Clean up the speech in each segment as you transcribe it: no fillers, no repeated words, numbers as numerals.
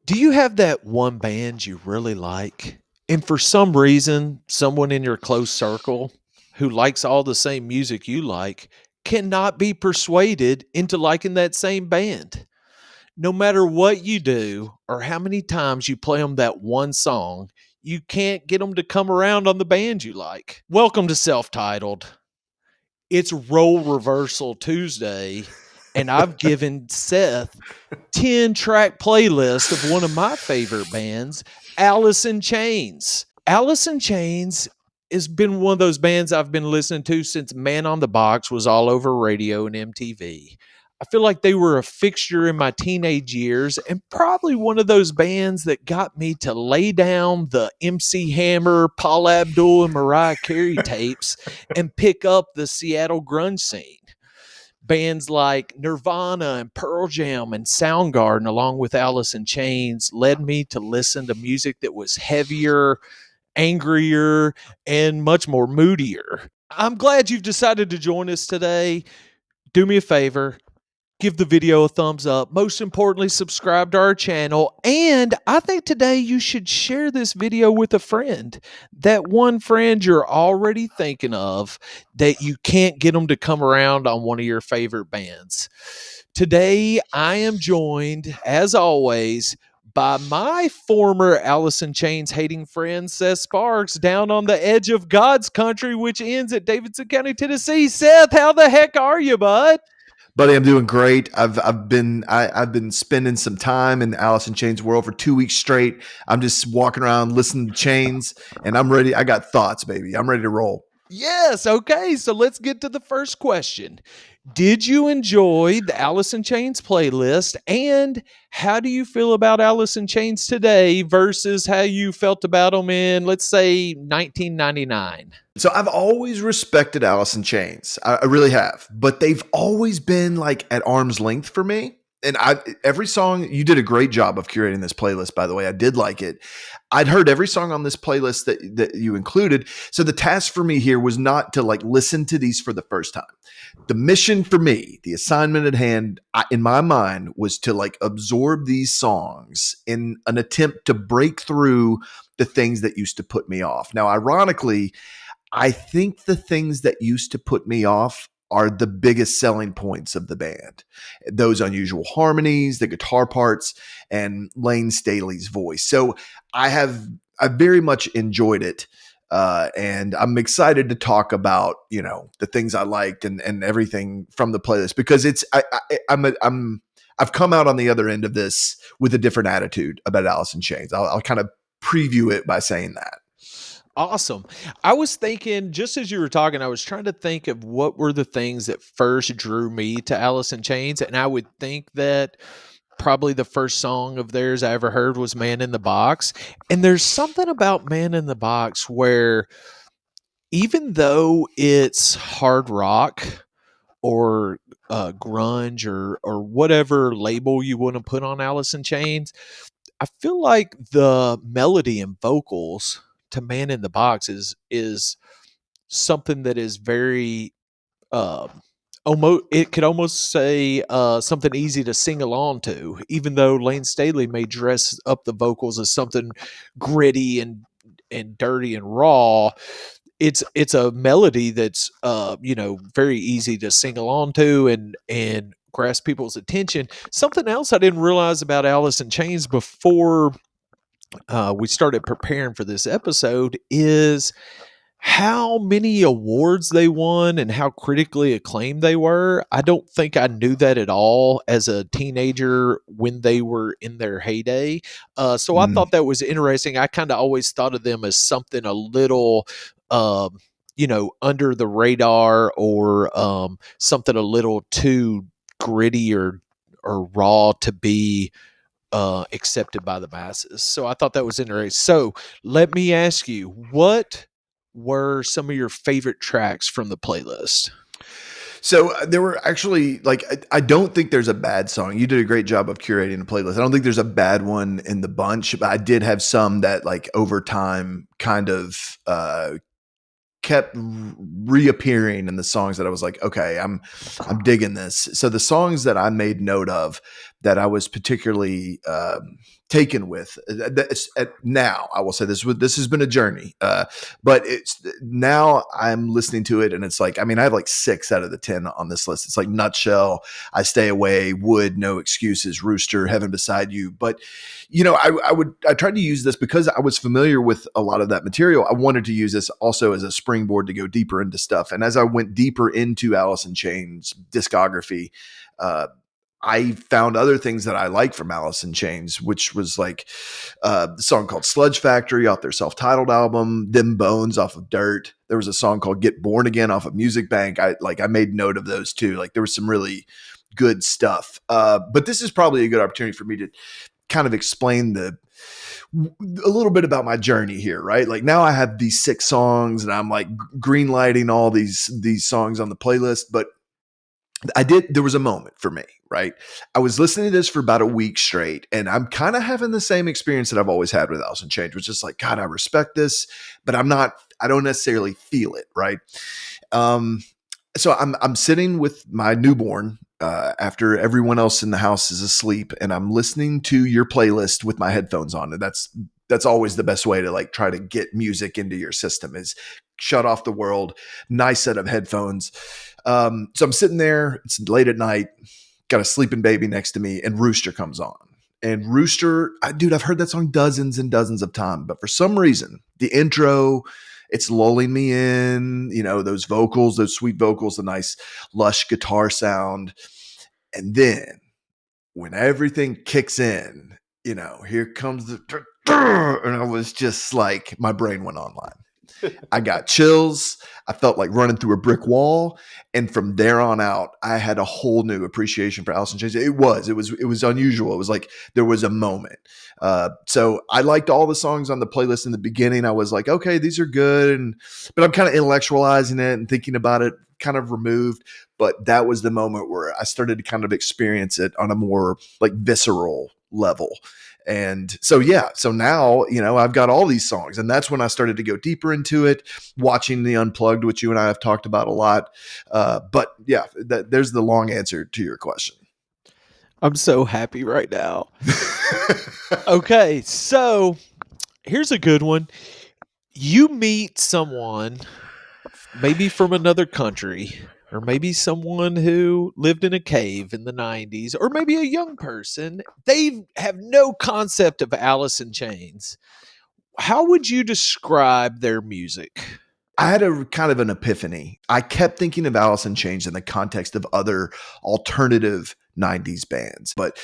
Do you have that one band you really like? And for some reason, someone in your close circle who likes all the same music you like cannot be persuaded into liking that same band. No matter what you do or how many times you play them that one song, you can't get them to come around on the band you like. Welcome to Self Titled. It's Role Reversal Tuesday, and I've given Seth 10-track playlist of one of my favorite bands, Alice in Chains. Alice in Chains has been one of those bands I've been listening to since Man on the Box was all over radio and MTV. I feel like they were a fixture in my teenage years and probably one of those bands that got me to lay down the MC Hammer, Paul Abdul, and Mariah Carey tapes and pick up the Seattle grunge scene. Bands like Nirvana and Pearl Jam and Soundgarden, along with Alice in Chains, led me to listen to music that was heavier, angrier, and much more moodier. I'm glad you've decided to join us today. Do me a favor, give the video a thumbs up. Most importantly, subscribe to our channel. And I think today you should share this video with a friend. That one friend you're already thinking of that you can't get them to come around on one of your favorite bands. Today, I am joined, as always, by my former Alice in Chains hating friend, Seth Sparks, down on the edge of God's country, which ends at Davidson County, Tennessee. Seth, how the heck are you, bud? Buddy, I'm doing great. I've been spending some time in the Alice in Chains world for 2 weeks straight. I'm just walking around listening to Chains, and I'm ready. I got thoughts, baby. I'm ready to roll. Yes. Okay. So let's get to the first question. Did you enjoy the Alice in Chains playlist? And how do you feel about Alice in Chains today versus how you felt about them in, let's say, 1999? So I've always respected Alice in Chains. I really have, but they've always been like at arm's length for me. And every song, you did a great job of curating this playlist, by the way. I did like it. I'd heard every song on this playlist that you included. So the task for me here was not to like listen to these for the first time. The mission for me, the assignment at hand, in my mind, was to like absorb these songs in an attempt to break through the things that used to put me off. Now, ironically, I think the things that used to put me off are the biggest selling points of the band. Those unusual harmonies, the guitar parts, and Layne Staley's voice. So I very much enjoyed it. And I'm excited to talk about, the things I liked and everything from the playlist because I've come out on the other end of this with a different attitude about Alice in Chains. I'll kind of preview it by saying that. Awesome. I was thinking, just as you were talking, I was trying to think of what were the things that first drew me to Alice in Chains. And I would think that probably the first song of theirs I ever heard was Man in the Box. And there's something about Man in the Box where even though it's hard rock or grunge or whatever label you want to put on Alice in Chains, I feel like the melody and vocals to Man in the Box is something that is very almost, it could almost say something easy to sing along to, even though Layne Staley may dress up the vocals as something gritty and dirty and raw. It's a melody that's very easy to sing along to and grasp people's attention. Something else I didn't realize about Alice in Chains before we started preparing for this episode is how many awards they won and how critically acclaimed they were. I don't think I knew that at all as a teenager when they were in their heyday. So I thought that was interesting. I kind of always thought of them as something a little, under the radar or something a little too gritty or raw to be accepted by the masses. So I thought that was interesting. So let me ask you, what were some of your favorite tracks from the playlist? So there were actually I don't think there's a bad song. You did a great job of curating the playlist. I don't think there's a bad one in the bunch, but I did have some that like over time kind of kept reappearing in the songs that I was like, okay, I'm digging this. So the songs that I made note of that I was particularly taken with. Now, I will say this has been a journey, but it's now I'm listening to it and it's like, I mean, I have like 6 out of the 10 on this list. It's like Nutshell, I Stay Away, Wood, No Excuses, Rooster, Heaven Beside You. But I tried to use this because I was familiar with a lot of that material. I wanted to use this also as a springboard to go deeper into stuff. And as I went deeper into Alice in Chains discography, I found other things that I like from Alice in Chains, which was like the song called Sludge Factory off their self-titled album, Them Bones off of Dirt. There was a song called Get Born Again off of Music Bank. I made note of those too. Like there was some really good stuff. But this is probably a good opportunity for me to kind of explain a little bit about my journey here, right? Like now I have these 6 songs and I'm like green lighting all these songs on the playlist, but there was a moment for me, right? I was listening to this for about a week straight, and I'm kind of having the same experience that I've always had with Alice in Chains, which is like, God, I respect this, but I don't necessarily feel it, right? So I'm sitting with my newborn after everyone else in the house is asleep, and I'm listening to your playlist with my headphones on. And that's always the best way to like try to get music into your system is shut off the world, nice set of headphones. So I'm sitting there, it's late at night, got a sleeping baby next to me, and Rooster comes on. And Rooster, dude, I've heard that song dozens and dozens of times, but for some reason, the intro, it's lulling me in, those vocals, those sweet vocals, the nice lush guitar sound. And then when everything kicks in, here comes and I was just like, my brain went online. I got chills. I felt like running through a brick wall. And from there on out, I had a whole new appreciation for Alice in Chains. It was unusual. It was like there was a moment. So I liked all the songs on the playlist in the beginning. I was like, okay, these are good. But I'm kind of intellectualizing it and thinking about it kind of removed. But that was the moment where I started to kind of experience it on a more like visceral level. And so, so now, I've got all these songs, and that's when I started to go deeper into it, watching the Unplugged, which you and I have talked about a lot. But yeah, there's the long answer to your question. I'm so happy right now. Okay, so here's a good one. You meet someone, maybe from another country, or maybe someone who lived in a cave in the 90s, or maybe a young person. They have no concept of Alice in Chains. How would you describe their music? I had a kind of an epiphany. I kept thinking of Alice in Chains in the context of other alternative 90s bands. But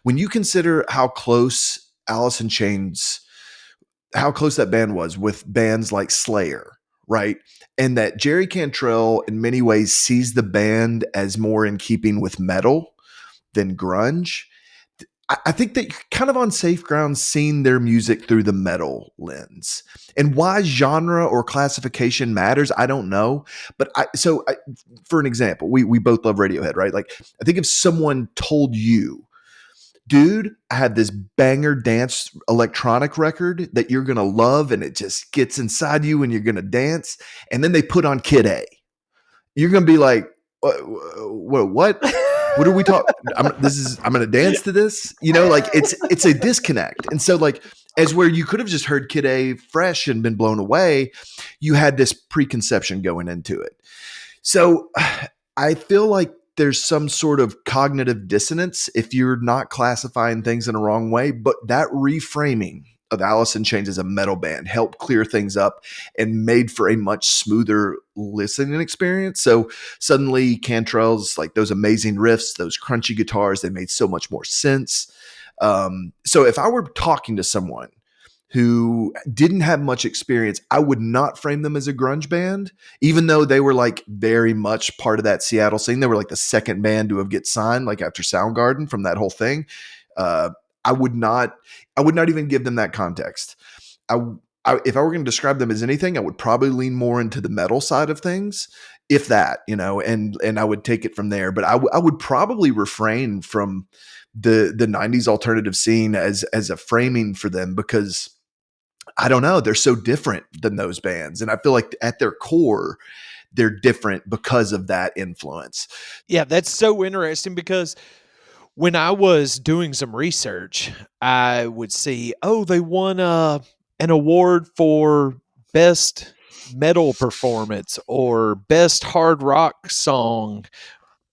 when you consider how close Alice in Chains, how close that band was with bands like Slayer, right? And that Jerry Cantrell in many ways sees the band as more in keeping with metal than grunge. I think that you're kind of on safe ground seeing their music through the metal lens. And why genre or classification matters, I don't know. But for an example, we both love Radiohead, right? Like, I think if someone told you, dude, I have this banger dance electronic record that you're going to love and it just gets inside you and you're going to dance. And then they put on Kid A. You're going to be like, what? What are we talking? I'm going to dance to this. Like it's a disconnect. And so like, as where you could have just heard Kid A fresh and been blown away, you had this preconception going into it. So I feel like there's some sort of cognitive dissonance if you're not classifying things in a wrong way, but that reframing of Alice in Chains as a metal band helped clear things up and made for a much smoother listening experience. So suddenly Cantrell's like those amazing riffs, those crunchy guitars, they made so much more sense. So if I were talking to someone who didn't have much experience, I would not frame them as a grunge band, even though they were like very much part of that Seattle scene. They were like the second band to have get signed, like after Soundgarden from that whole thing. I would not even give them that context. If I were going to describe them as anything, I would probably lean more into the metal side of things, if that, and I would take it from there. But I would probably refrain from the 90s alternative scene as a framing for them, because I don't know, they're so different than those bands. And I feel like at their core, they're different because of that influence. Yeah, that's so interesting because when I was doing some research, I would see, oh, they won an award for best metal performance or best hard rock song.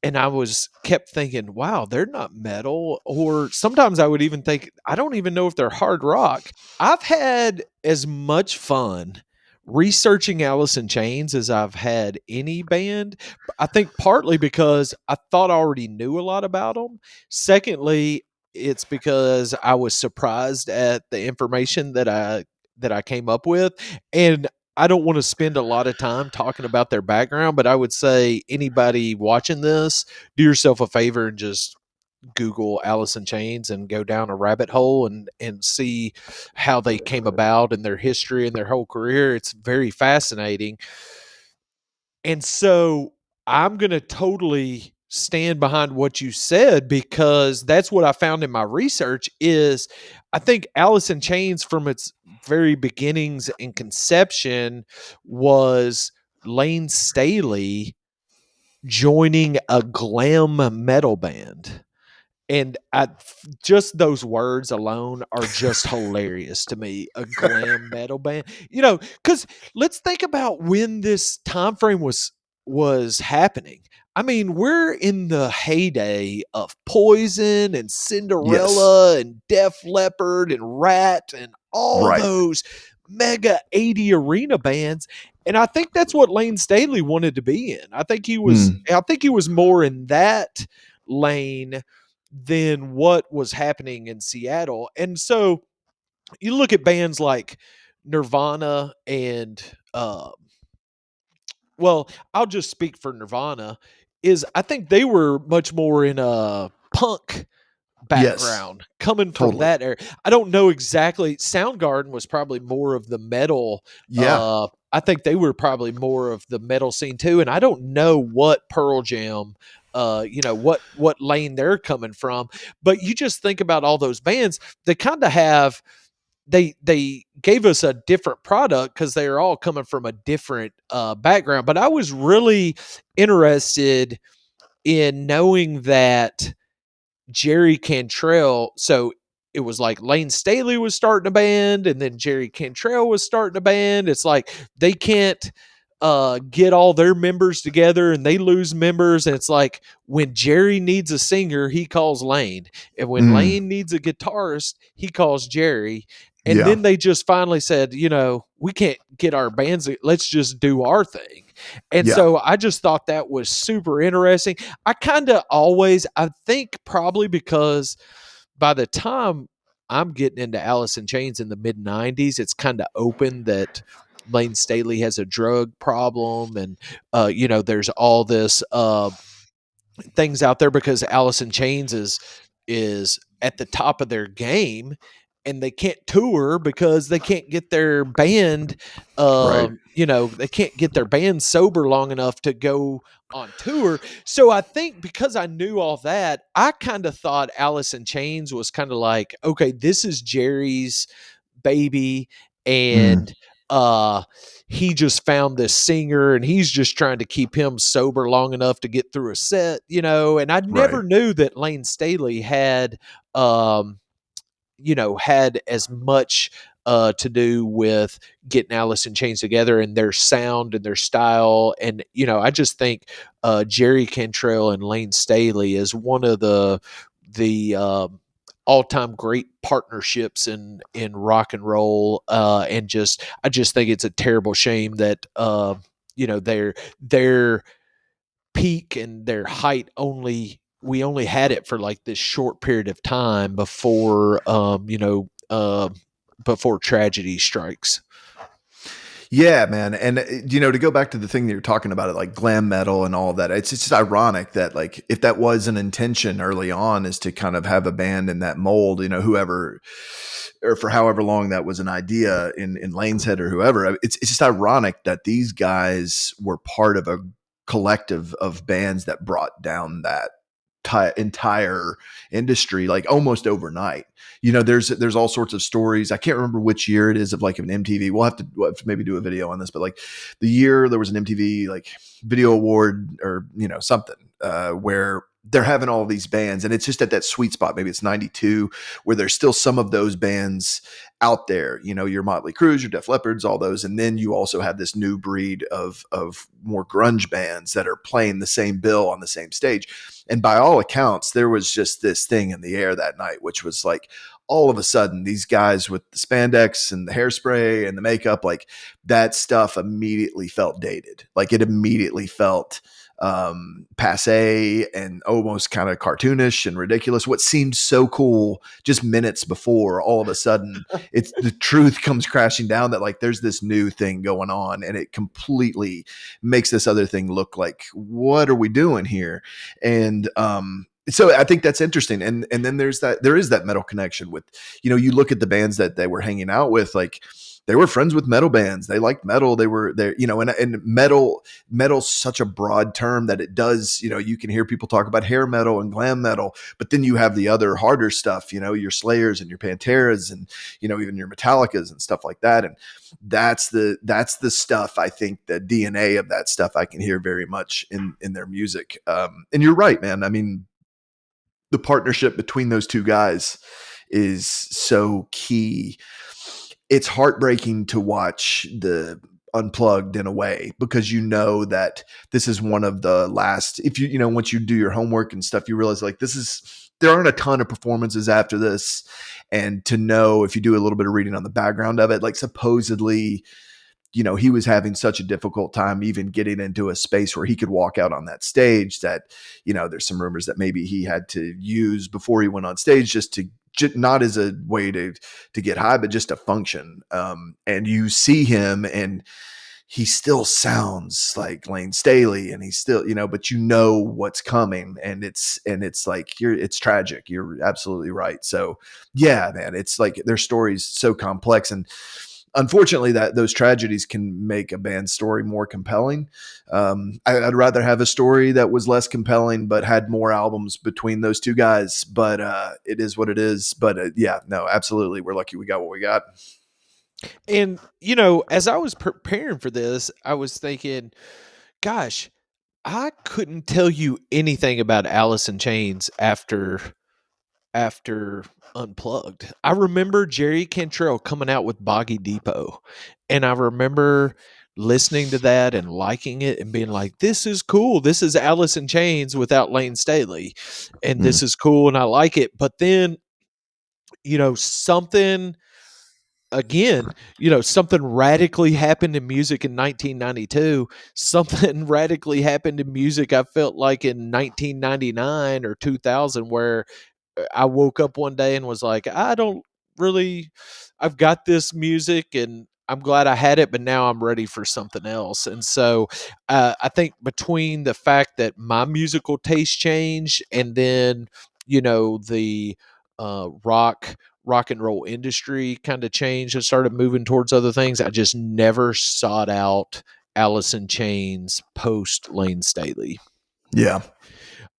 And I was kept thinking, wow, they're not metal. Or sometimes I would even think, I don't even know if they're hard rock. I've had as much fun researching Alice in Chains as I've had any band. I think partly because I thought I already knew a lot about them. Secondly, it's because I was surprised at the information that I came up with. And I don't want to spend a lot of time talking about their background, but I would say anybody watching this, do yourself a favor and just Google Alice in Chains and go down a rabbit hole and see how they came about and their history and their whole career. It's very fascinating. And so I'm going to totally stand behind what you said because that's what I found in my research is I think Alice in Chains from its very beginnings and conception was Layne Staley joining a glam metal band. And just those words alone are just hilarious to me. A glam metal band, because let's think about when this time frame was happening. I mean, we're in the heyday of Poison and Yes. Cinderella and Def Leppard and Rat and all Right. those mega 80 arena bands. And I think that's what Layne Staley wanted to be in. Mm. I think he was more in that lane than what was happening in Seattle. And so you look at bands like Nirvana and well, I'll just speak for Nirvana is I think they were much more in a punk Yes. background coming from Totally. that era. I don't know exactly. Soundgarden was probably more of the metal. Yeah. I think they were probably more of the metal scene too. And I don't know what Pearl Jam, what lane they're coming from. But you just think about all those bands. They kind of have. They gave us a different product because they are all coming from a different background. But I was really interested in knowing that Jerry Cantrell. So it was like Layne Staley was starting a band, and then Jerry Cantrell was starting a band. It's like they can't get all their members together and they lose members. And it's like when Jerry needs a singer, he calls Layne. And when Mm. Layne needs a guitarist, he calls Jerry. And Yeah. then they just finally said, we can't get our bands. Let's just do our thing. And Yeah. so I just thought that was super interesting. I think probably because by the time I'm getting into Alice in Chains in the mid 90s, it's kind of open that Layne Staley has a drug problem. And, there's all this things out there because Alice in Chains is at the top of their game and they can't tour because they can't get their band Right. they can't get their band sober long enough to go on tour. So I think because I knew all that, I kind of thought Alice in Chains was kind of like, okay, this is Jerry's baby Mm. and uh he just found this singer and he's just trying to keep him sober long enough to get through a set, and I Right. never knew that Layne Staley um had as much to do with getting Alice in Chains together and their sound and their style. And, I just think Jerry Cantrell and Layne Staley is one of the all-time great partnerships in rock and roll. And I just think it's a terrible shame that their peak and their height we only had it for like this short period of time before tragedy strikes. Yeah, man. And to go back to the thing that you're talking about, it like glam metal and all of that. It's just ironic that like if that was an intention early on is to kind of have a band in that mold, whoever or for however long that was an idea in Layne's head or whoever. It's just ironic that these guys were part of a collective of bands that brought down that entire industry like almost overnight. There's all sorts of stories. I can't remember which year it is of like an MTV. We'll have to maybe do a video on this, but like the year there was an MTV like video award or something where they're having all these bands, and it's just at that sweet spot. Maybe it's 92, where there's still some of those bands out there, your Motley Crues, your Def Leppards, all those. And then you also have this new breed of more grunge bands that are playing the same bill on the same stage. And by all accounts, there was just this thing in the air that night, which was like, all of a sudden, these guys with the spandex and the hairspray and the makeup, like that stuff immediately felt dated. Like it immediately felt passe and almost kind of cartoonish and ridiculous. What seemed so cool just minutes before, all of a sudden, it's the truth comes crashing down that like there's this new thing going on, and it completely makes this other thing look like, what are we doing here? And so I think that's interesting. And then there is that metal connection with, you look at the bands that they were hanging out with, like they were friends with metal bands. They liked metal. They were there, and metal's such a broad term that it does, you can hear people talk about hair metal and glam metal, but then you have the other harder stuff, your Slayers and your Panteras and, even your Metallicas and stuff like that. And that's the stuff, I think the DNA of that stuff I can hear very much in their music. And you're right, man. I mean, the partnership between those two guys is so key. It's heartbreaking to watch the Unplugged in a way, because that this is one of the last, if once you do your homework and stuff, you realize like there aren't a ton of performances after this. And to know, if you do a little bit of reading on the background of it, like supposedly, he was having such a difficult time even getting into a space where he could walk out on that stage, that, there's some rumors that maybe he had to use before he went on stage just not as a way to get high, but just to function. And you see him and he still sounds like Layne Staley, and he's still, but what's coming, and it's like it's tragic. You're absolutely right. So yeah, man, it's like their story's so complex, and unfortunately that those tragedies can make a band's story more compelling. I'd rather have a story that was less compelling but had more albums between those two guys, but it is what it is. But yeah, no, absolutely, we're lucky we got what we got. And, as I was preparing for this, I was thinking, gosh, I couldn't tell you anything about Alice in Chains after Unplugged. I remember Jerry Cantrell coming out with Boggy Depot, and I remember listening to that and liking it and being like, this is cool. This is Alice in Chains without Layne Staley, and Mm. this is cool and I like it. But then, something again, something radically happened in music in 1992. Something radically happened in music, I felt like, in 1999 or 2000, where I woke up one day and was like, I don't really, I've got this music and I'm glad I had it, but now I'm ready for something else. And so I think between the fact that my musical taste changed, and then, the rock and roll industry kind of changed and started moving towards other things, I just never sought out Alice in Chains post Layne Staley. Yeah.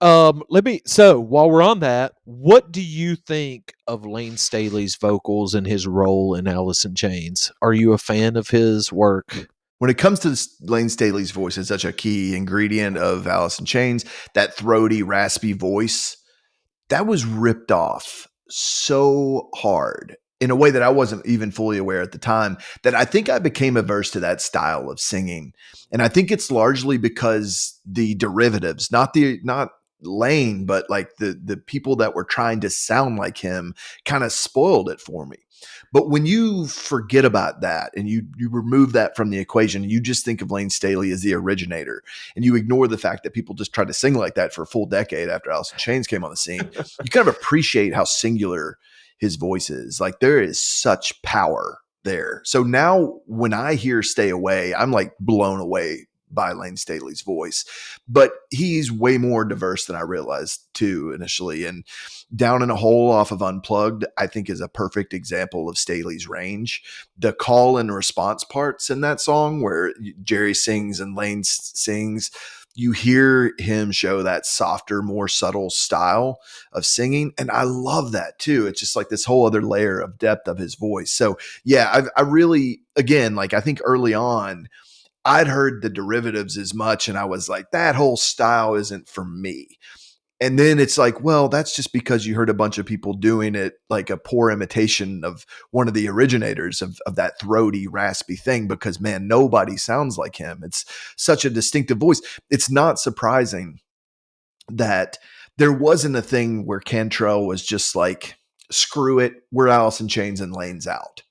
So while we're on that, what do you think of Layne Staley's vocals and his role in Alice in Chains? Are you a fan of his work? When it comes to Layne Staley's voice, it's such a key ingredient of Alice in Chains. That throaty, raspy voice, that was ripped off so hard in a way that I wasn't even fully aware at the time, that I think I became averse to that style of singing. And I think it's largely because the derivatives, not Layne, but like the people that were trying to sound like him kind of spoiled it for me. But when you forget about that and you remove that from the equation, and you just think of Layne Staley as the originator, and you ignore the fact that people just tried to sing like that for a full decade after Alice in Chains came on the scene, you kind of appreciate how singular his voice is. Like there is such power there. So now when I hear Stay Away, I'm like blown away by Layne Staley's voice, but he's way more diverse than I realized too initially. And Down in a Hole off of Unplugged, I think is a perfect example of Staley's range. The call and response parts in that song where Jerry sings and Layne sings, you hear him show that softer, more subtle style of singing. And I love that too. It's just like this whole other layer of depth of his voice. So yeah, I really, again, like I think early on, I'd heard the derivatives as much, and I was like, that whole style isn't for me. And then it's like, well, that's just because you heard a bunch of people doing it like a poor imitation of one of the originators of that throaty, raspy thing, because man, nobody sounds like him. It's such a distinctive voice. It's not surprising that there wasn't a thing where Cantrell was just like, screw it, we're Alice in Chains and Layne's out.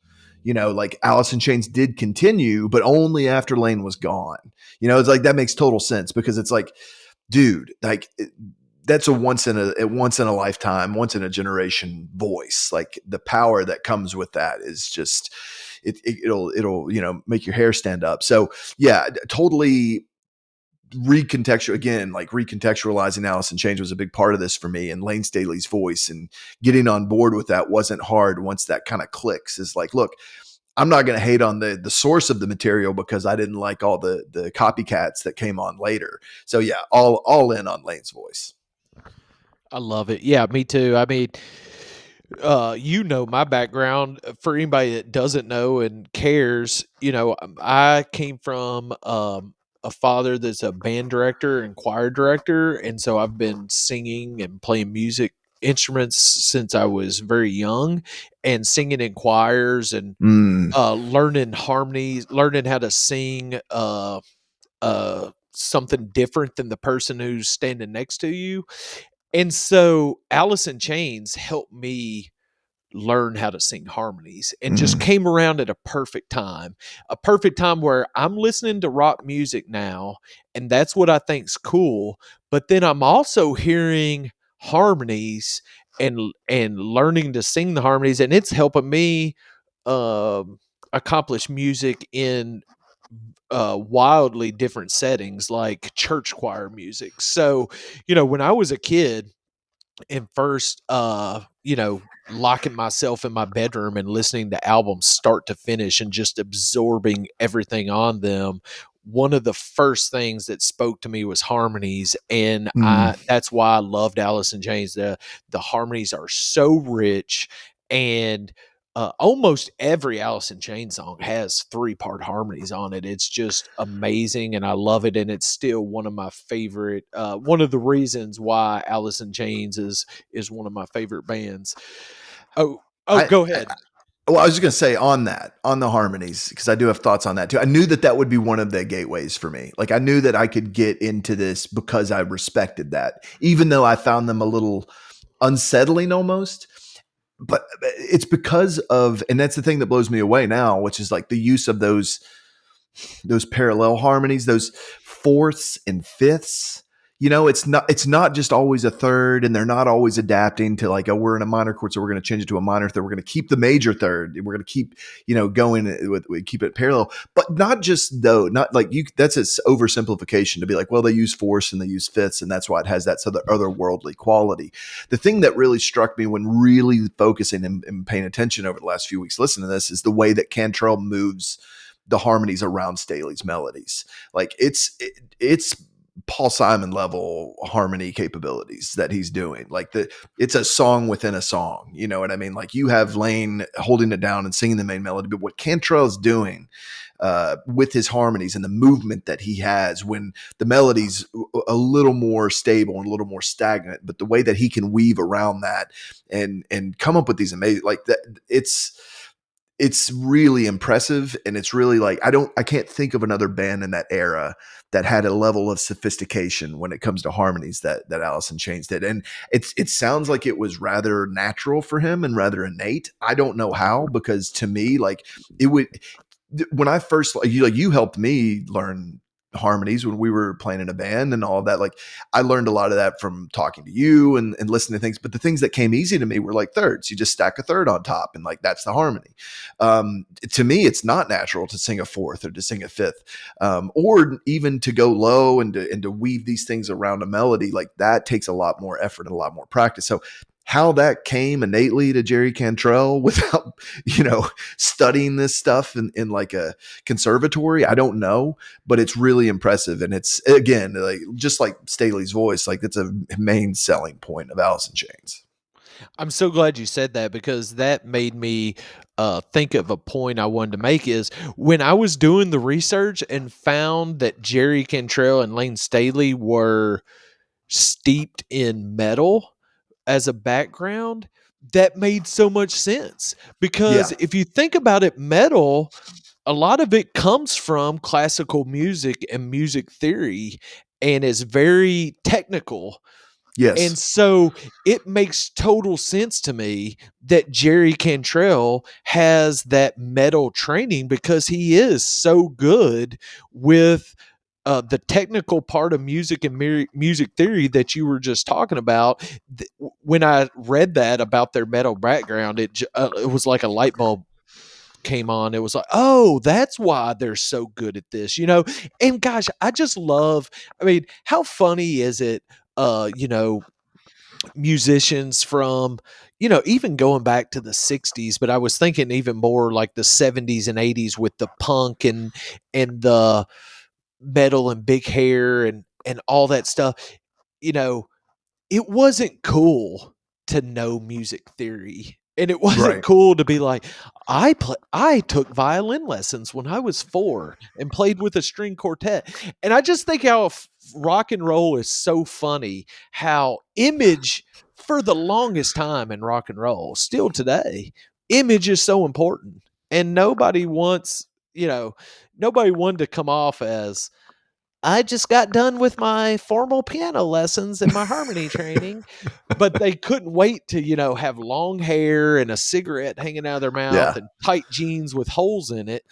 You know, like Alice in Chains did continue, but only after Layne was gone. You know, it's like that makes total sense because it's like, dude, like that's a once in a lifetime, once in a generation voice. Like the power that comes with that is just it'll make your hair stand up. So yeah, totally recontextualizing Alice in Chains was a big part of this for me, and Layne Staley's voice and getting on board with that wasn't hard once that kind of clicks. Is like, look, I'm not going to hate on the source of the material because I didn't like all the copycats that came on later. So yeah, all in on Layne's voice. I love it. Yeah, me too. I mean, my background. For anybody that doesn't know and cares, I came from a father that's a band director and choir director, and so I've been singing and playing music instruments since I was very young, and singing in choirs and Mm, learning harmonies, learning how to sing something different than the person who's standing next to you. And so Alice in Chains helped me learn how to sing harmonies and just mm, came around at a perfect time where I'm listening to rock music now, and that's what I think's cool. But then I'm also hearing harmonies and learning to sing the harmonies, and it's helping me accomplish music in wildly different settings like church choir music. So, when I was a kid, and first locking myself in my bedroom and listening to albums start to finish and just absorbing everything on them, one of the first things that spoke to me was harmonies, and mm. I that's why I loved Alice in Chains. The harmonies are so rich, and almost every Alice in Chains song has 3-part harmonies on it. It's just amazing, and I love it. And it's still one of my favorite. One of the reasons why Alice in Chains is one of my favorite bands. Oh, I, go I ahead. Well, I was just going to say on that, on the harmonies, because I do have thoughts on that too. I knew that that would be one of the gateways for me. Like I knew that I could get into this because I respected that, even though I found them a little unsettling almost. But it's because of, and that's the thing that blows me away now, which is like the use of those parallel harmonies, those fourths and fifths. You know, it's not just always a third, and they're not always adapting to like, oh, we're in a minor chord, so we're going to change it to a minor third. We're going to keep the major third. We're going to keep, going with keep it parallel, but not just though, not like you. That's an oversimplification to be like, well, they use fourths and they use fifths, and that's why it has that otherworldly quality. The thing that really struck me when really focusing and paying attention over the last few weeks, listening to this, is the way that Cantrell moves the harmonies around Staley's melodies. Like it's Paul Simon level harmony capabilities that he's doing. Like it's a song within a song. You know what I mean? Like you have Layne holding it down and singing the main melody, but what Cantrell is doing with his harmonies and the movement that he has when the melody's a little more stable and a little more stagnant, but the way that he can weave around that and come up with these amazing, like that, it's really impressive. And it's really like I can't think of another band in that era that had a level of sophistication when it comes to harmonies that Alice in Chains did. And it sounds like it was rather natural for him and rather innate. I don't know how, because to me, like it would, when I first, you helped me learn harmonies when we were playing in a band and all of that. Like I learned a lot of that from talking to you and listening to things, but the things that came easy to me were like thirds. You just stack a third on top and like that's the harmony. To me, it's not natural to sing a fourth or to sing a fifth, or even to go low and to weave these things around a melody. Like that takes a lot more effort and a lot more practice. So how that came innately to Jerry Cantrell without, studying this stuff in like a conservatory, I don't know, but it's really impressive. And it's, again, like just like Staley's voice, like it's a main selling point of Alice in Chains. I'm so glad you said that, because that made me think of a point I wanted to make. Is when I was doing the research and found that Jerry Cantrell and Layne Staley were steeped in metal as a background, that made so much sense. Because Yeah. if you think about it, metal, a lot of it comes from classical music and music theory and is very technical. And Yes. so it makes total sense to me that Jerry Cantrell has that metal training because he is so good with the technical part of music and music theory that you were just talking about. When I read that about their metal background, it was like a light bulb came on. It was like, oh, that's why they're so good at this, you know. And gosh, I just love. I mean, how funny is it? You know, musicians from, you know, even going back to the 60s, but I was thinking even more like the 70s and 80s with the punk and the metal and big hair and all that stuff. You know, it wasn't cool to know music theory. And it wasn't Right. cool to be like, I took violin lessons when I was 4 and played with a string quartet. And I just think how rock and roll is so funny, how image for the longest time in rock and roll, still today, image is so important. And nobody wants, you know, nobody wanted to come off as I just got done with my formal piano lessons and my harmony training, but they couldn't wait to, you know, have long hair and a cigarette hanging out of their mouth Yeah. and tight jeans with holes in it.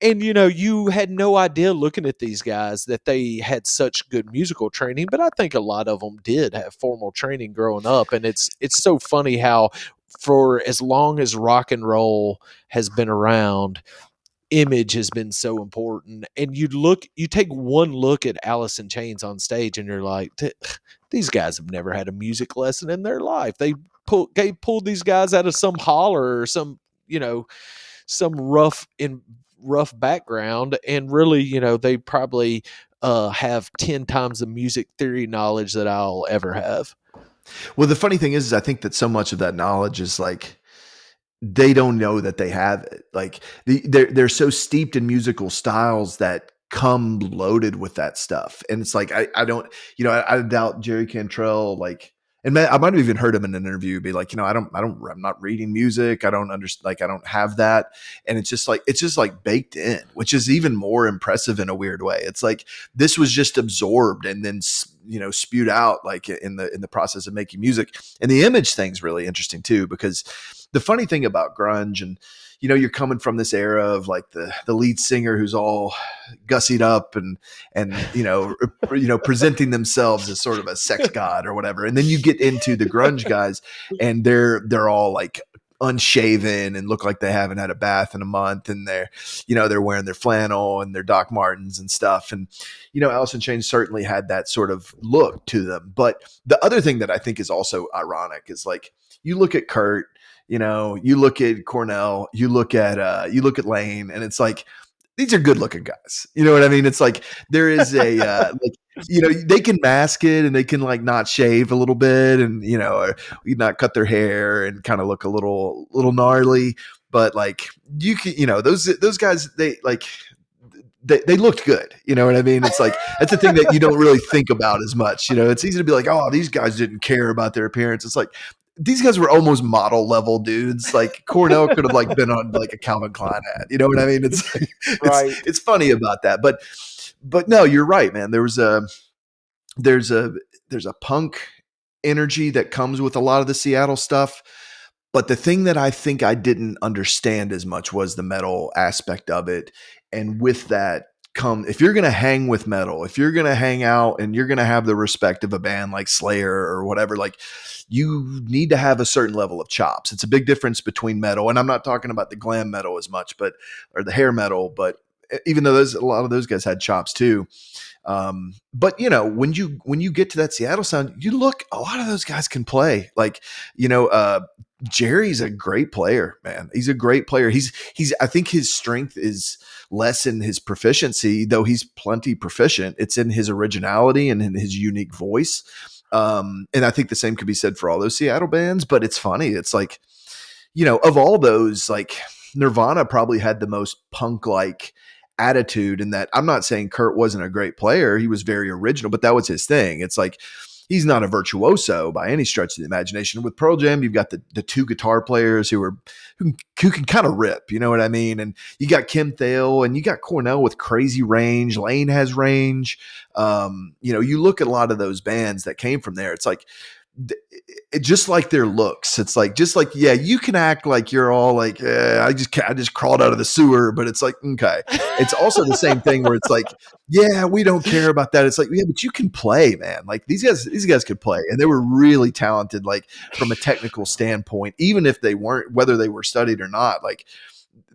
And, you know, you had no idea looking at these guys that they had such good musical training, but I think a lot of them did have formal training growing up. And it's so funny how for as long as rock and roll has been around, image has been so important. And you take one look at Alice in Chains on stage and you're like, these guys have never had a music lesson in their life. They pulled these guys out of some holler or some, you know, some rough background, and really, you know, they probably have 10 times the music theory knowledge that I'll ever have. Well, the funny thing is I think that so much of that knowledge is like they don't know that they have it. Like they're so steeped in musical styles that come loaded with that stuff. And it's like I don't, you know, I doubt Jerry Cantrell like, and I might have even heard him in an interview be like, you know, I'm not reading music. I don't understand. Like, I don't have that. And it's just like baked in, which is even more impressive in a weird way. It's like, this was just absorbed and then, you know, spewed out like in the process of making music. And the image thing's really interesting too, because the funny thing about grunge and, you know, you're coming from this era of like the lead singer who's all gussied up and you know presenting themselves as sort of a sex god or whatever, and then you get into the grunge guys and they're all like unshaven and look like they haven't had a bath in a month, and they're, you know, they're wearing their flannel and their Doc Martens and stuff. And, you know, Alice in Chains certainly had that sort of look to them. But the other thing that I think is also ironic is like, you look at Kurt, you know, you look at Cornell, you look at Layne, and it's like these are good looking guys. You know what I mean? It's like there is a like, you know, they can mask it and they can like not shave a little bit and, you know, or not cut their hair and kind of look a little gnarly, but like you can, you know, those guys, they like they looked good. You know what I mean? It's like that's the thing that you don't really think about as much. You know, it's easy to be like, oh, these guys didn't care about their appearance. It's like these guys were almost model level dudes. Like Cornell could have like been on like a Calvin Klein ad. You know what I mean? It's like, Right. it's funny about that. But no, you're right, man. There's a there's a punk energy that comes with a lot of the Seattle stuff. But the thing that I think I didn't understand as much was the metal aspect of it. And with that come, if you're going to hang with metal, if you're going to hang out and you're going to have the respect of a band like Slayer or whatever, like you need to have a certain level of chops. It's a big difference between metal. And I'm not talking about the glam metal as much, or the hair metal, but even though a lot of those guys had chops too. But you know, when you get to that Seattle sound, you look, a lot of those guys can play. Like, you know, Jerry's a great player, man. He's a great player. I think his strength is less in his proficiency, though he's plenty proficient. It's in his originality and in his unique voice. And I think the same could be said for all those Seattle bands, but it's funny. It's like, you know, of all those, like Nirvana probably had the most punk like attitude in that. I'm not saying Kurt wasn't a great player. He was very original, but that was his thing. It's like, he's not a virtuoso by any stretch of the imagination. With Pearl Jam, you've got the two guitar players who can kind of rip, you know what I mean? And you got Kim Thale and you got Cornell with crazy range. Layne has range. You look at a lot of those bands that came from there. It's like just like their looks. It's like just like yeah, you can act like you're all like I just crawled out of the sewer, but it's like okay. It's also the same thing where it's like yeah, we don't care about that. It's like yeah, but you can play, man. Like these guys could play, and they were really talented. Like from a technical standpoint, even if they weren't, whether they were studied or not, like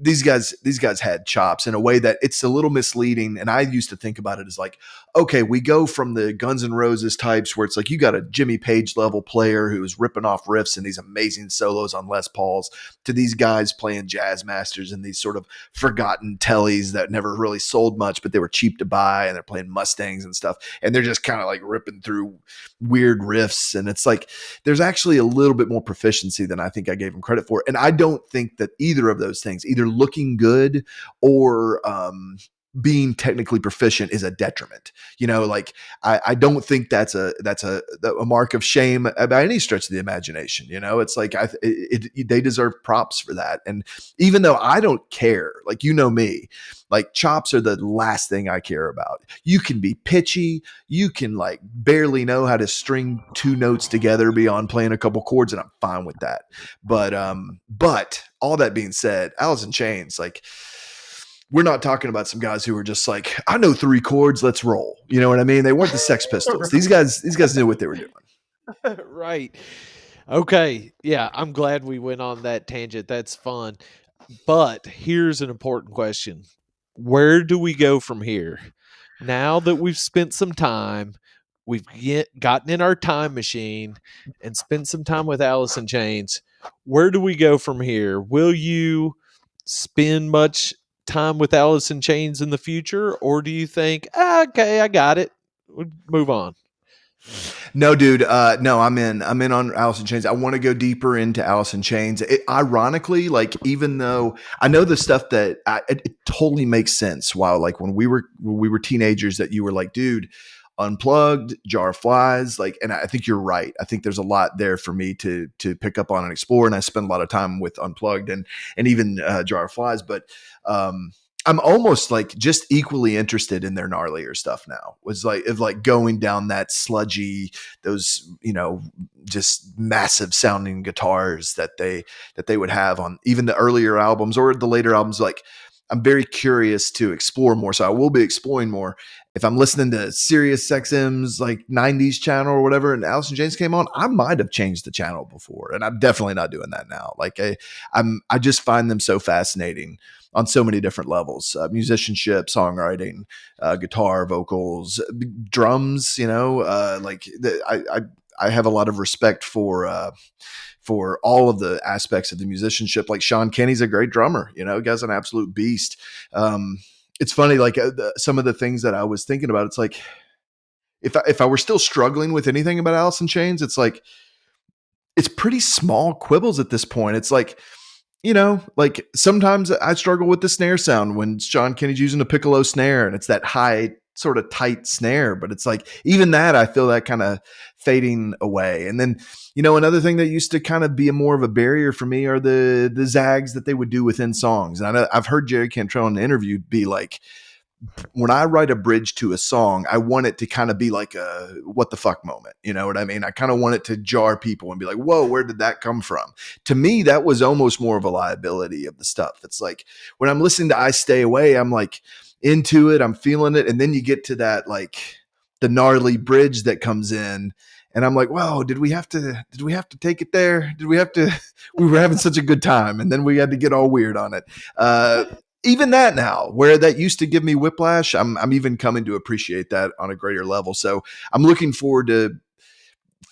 these guys had chops in a way that it's a little misleading. And I used to think about it as like, okay, we go from the Guns N' Roses types where it's like you got a Jimmy Page level player who's ripping off riffs and these amazing solos on Les Pauls to these guys playing jazz masters and these sort of forgotten tellies that never really sold much, but they were cheap to buy and they're playing Mustangs and stuff. And they're just kind of like ripping through weird riffs. And it's like, there's actually a little bit more proficiency than I think I gave them credit for. And I don't think that either of those things, either looking good or being technically proficient, is a detriment. Like I don't think that's a mark of shame by any stretch of the imagination. It's like they deserve props for that. And even though I don't care, like me, like chops are the last thing I care about. You can be pitchy, you can like barely know how to string two notes together beyond playing a couple chords, and I'm fine with that. But all that being said, Alice in Chains, like we're not talking about some guys who were just like, I know three chords, let's roll. You know what I mean? They weren't the Sex Pistols. These guys knew what they were doing. Right. Okay. Yeah, I'm glad we went on that tangent. That's fun. But here's an important question. Where do we go from here? Now that we've spent some time, gotten in our time machine and spent some time with Alice in Chains. Where do we go from here? Will you spend much time with Alice in Chains in the future, or do you think, okay, I got it, move on? No, dude. No, I'm in. I'm in on Alice in Chains. I want to go deeper into Alice in Chains. Ironically, like even though I know the stuff that it totally makes sense. While like when we were teenagers, that you were like, dude, Unplugged, Jar of Flies, like, and I think you're right. I think there's a lot there for me to pick up on and explore. And I spend a lot of time with Unplugged and even Jar of Flies, but I'm almost like just equally interested in their gnarlier stuff now. Was like of like going down that sludgy, those just massive sounding guitars that they would have on even the earlier albums or the later albums. Like I'm very curious to explore more, so I will be exploring more. If I'm listening to Sirius XM's like 90s channel or whatever, and Alice in Chains came on, I might have changed the channel before, and I'm definitely not doing that now. Like I just find them so fascinating on so many different levels: musicianship, songwriting, guitar, vocals, drums. I have a lot of respect for all of the aspects of the musicianship. Like Sean Kenny's a great drummer. Guy's an absolute beast. It's funny, like some of the things that I was thinking about. It's like if I were still struggling with anything about Alice in Chains, it's like it's pretty small quibbles at this point. It's like like sometimes I struggle with the snare sound when Sean Kenny's using a piccolo snare and it's that high sort of tight snare, but it's like even that I feel that kind of fading away. And then another thing that used to kind of be more of a barrier for me are the zags that they would do within songs. And I've heard Jerry Cantrell in an interview be like, when I write a bridge to a song, I want it to kind of be like a what the fuck moment. You know what I mean? I kind of want it to jar people and be like, whoa, where did that come from? To me, that was almost more of a liability of the stuff. It's like when I'm listening to I Stay Away, I'm like into it, I'm feeling it. And then you get to that, like the gnarly bridge that comes in. And I'm like, whoa, did we have to take it there? Did we have to, we were having such a good time. And then we had to get all weird on it. Even that now, where that used to give me whiplash, I'm even coming to appreciate that on a greater level. So I'm looking forward to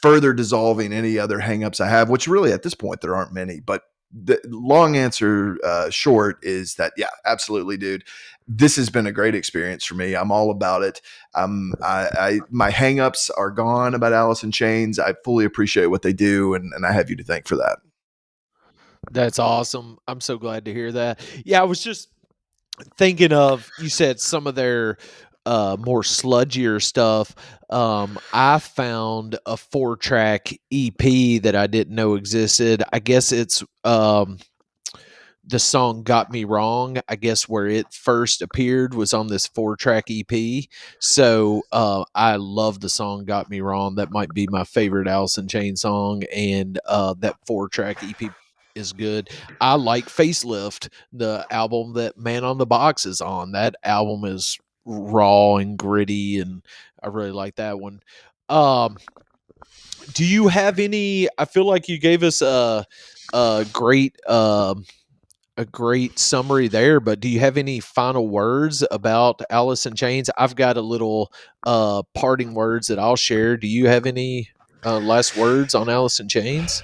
further dissolving any other hangups I have, which really at this point there aren't many. But the long answer short is that yeah, absolutely, dude. This has been a great experience for me. I'm all about it. My hangups are gone about Alice in Chains. I fully appreciate what they do, and I have you to thank for that. That's awesome. I'm so glad to hear that. Yeah, I was just thinking of, you said some of their more sludgier stuff, I found a 4-track EP that I didn't know existed. I guess it's the song "Got Me Wrong." I guess where it first appeared was on this 4-track EP. So I love the song "Got Me Wrong." That might be my favorite Alice in Chains song, and that 4-track EP is good. I like "Facelift," the album that Man on the Box is on. That album is raw and gritty, and I really like that one. Um, do you have any? I feel like you gave us a great a great summary there, but do you have any final words about Alice in Chains? I've got a little parting words that I'll share. Do you have any last words on Alice in Chains?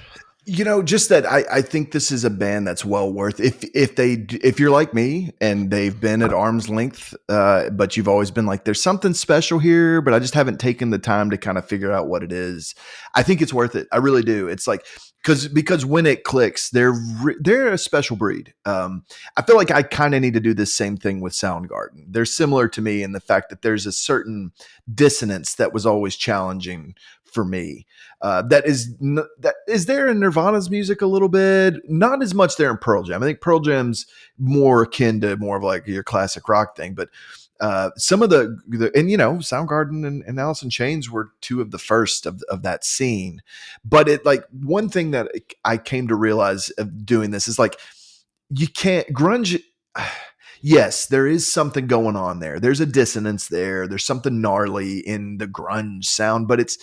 Just that I think this is a band that's well worth if you're like me and they've been at arm's length, but you've always been like, there's something special here, but I just haven't taken the time to kind of figure out what it is. I think it's worth it. I really do. It's like because when it clicks, they're a special breed. I feel like I kind of need to do this same thing with Soundgarden. They're similar to me in the fact that there's a certain dissonance that was always challenging for me. That is there in Nirvana's music a little bit, not as much there in Pearl Jam. I think Pearl Jam's more akin to more of like your classic rock thing, but some of the and Soundgarden and Alice in Chains were two of the first of that scene. But it like one thing that I came to realize of doing this is like you can't grunge. Yes, there is something going on there. There's a dissonance there. There's something gnarly in the grunge sound, but it's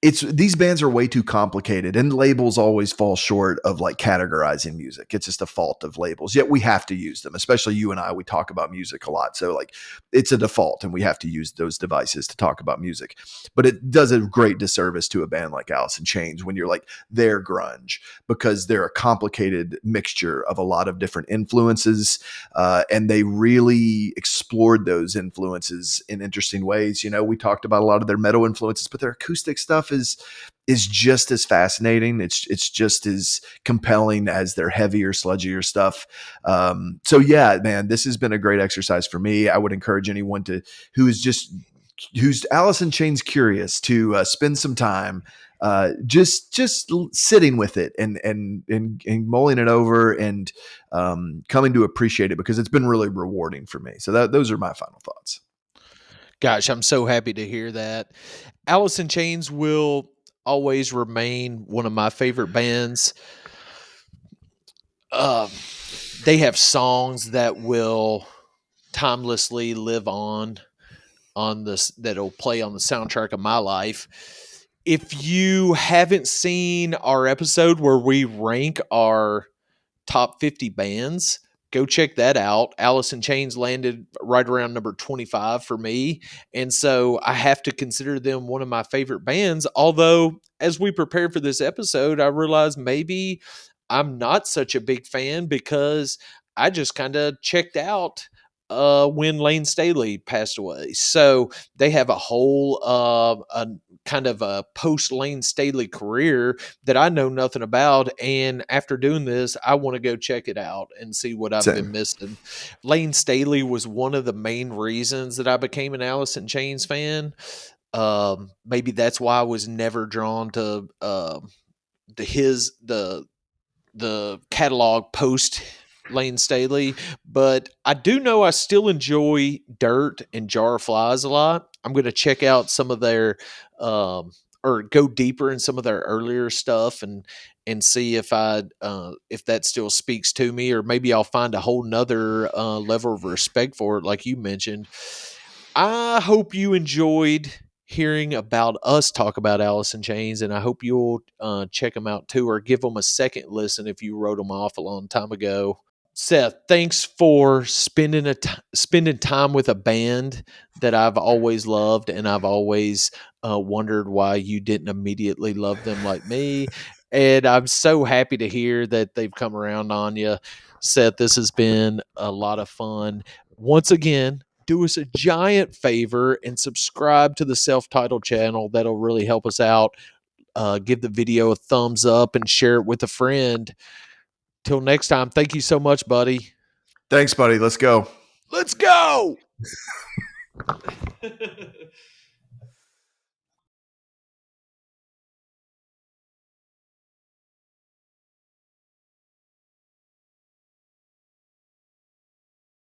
these bands are way too complicated, and labels always fall short of like categorizing music. It's just a fault of labels, yet we have to use them, especially you and I. We talk about music a lot, so like it's a default and we have to use those devices to talk about music. But it does a great disservice to a band like Alice in Chains when you're like they're grunge, because they're a complicated mixture of a lot of different influences, and they really explored those influences in interesting ways. We talked about a lot of their metal influences, but their acoustic stuff is just as fascinating. It's just as compelling as their heavier, sludgier stuff. So yeah, man, this has been a great exercise for me. I would encourage anyone who's Alice in Chains curious to spend some time just sitting with it and mulling it over and coming to appreciate it, because it's been really rewarding for me. So those are my final thoughts. Gosh, I'm so happy to hear that. Alice in Chains will always remain one of my favorite bands. Um, they have songs that will timelessly live on this, that'll play on the soundtrack of my life. If you haven't seen our episode where we rank our top 50 bands, go check that out. Alice in Chains landed right around number 25 for me. And so I have to consider them one of my favorite bands. Although, as we prepared for this episode, I realized maybe I'm not such a big fan because I just kind of checked out when Layne Staley passed away. So they have a whole a kind of a post Layne Staley career that I know nothing about. And after doing this, I want to go check it out and see what I've been Same. missing. Layne Staley was one of the main reasons that I became an Alice in Chains fan. Maybe that's why I was never drawn to the catalog post Layne Staley, but I do know I still enjoy Dirt and Jar of Flies a lot. I'm going to check out some of their or go deeper in some of their earlier stuff and see if that still speaks to me, or maybe I'll find a whole nother level of respect for it, like you mentioned. I hope you enjoyed hearing about us talk about Alice in Chains, and I hope you'll check them out too, or give them a second listen if you wrote them off a long time ago. Seth, thanks for spending time with a band that I've always loved, and I've always wondered why you didn't immediately love them like me. And I'm so happy to hear that they've come around on you. Seth, this has been a lot of fun. Once again, do us a giant favor and subscribe to the self-titled channel. That'll really help us out. Give the video a thumbs up and share it with a friend. Till next time, thank you so much, buddy. Thanks, buddy. Let's go. Let's go.